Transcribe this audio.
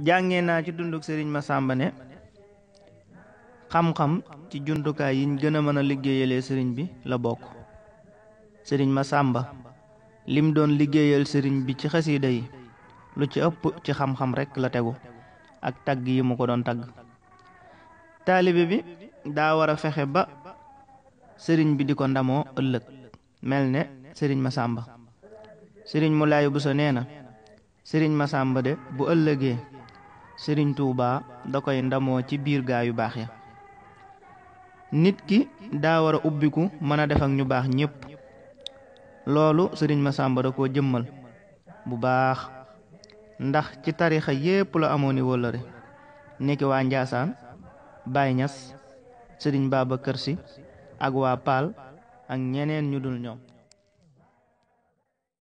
jàngee naa ci dunduk sëriñ Masamba ne xam-xam ci jumtukaay yiñ gën a mën a liggéeyalee sëriñ bi la bokk. sëriñ Masamba lim doon liggéeyal sëriñ bi ci xasiida yi lu ci ëpp ci xam-xam rekk la tegu ak tagg yi mu ko doon tagg. taalibe bi daa war a fexe ba sëriñ bi di ko ndamoo ëllëg mel ne sëriñ Masamba. sëriñ Moulay Bousso nee na sëriñ Masamba de bu ëllëgee sëriñ Tuubaa da koy ndamoo ci biir gaa yu baax ya. nit ki daa war a ubbiku mën a def ak ñu baax ñépp. loolu sëriñ Masamba da koo jëmmal bu baax ndax ci tarixa yépp la amoon i wóllëre niki waa Njaasaan, Baay Ñas, sëriñ Babacar Si ak waa Paal ak ñeneen ñu dul ñoom.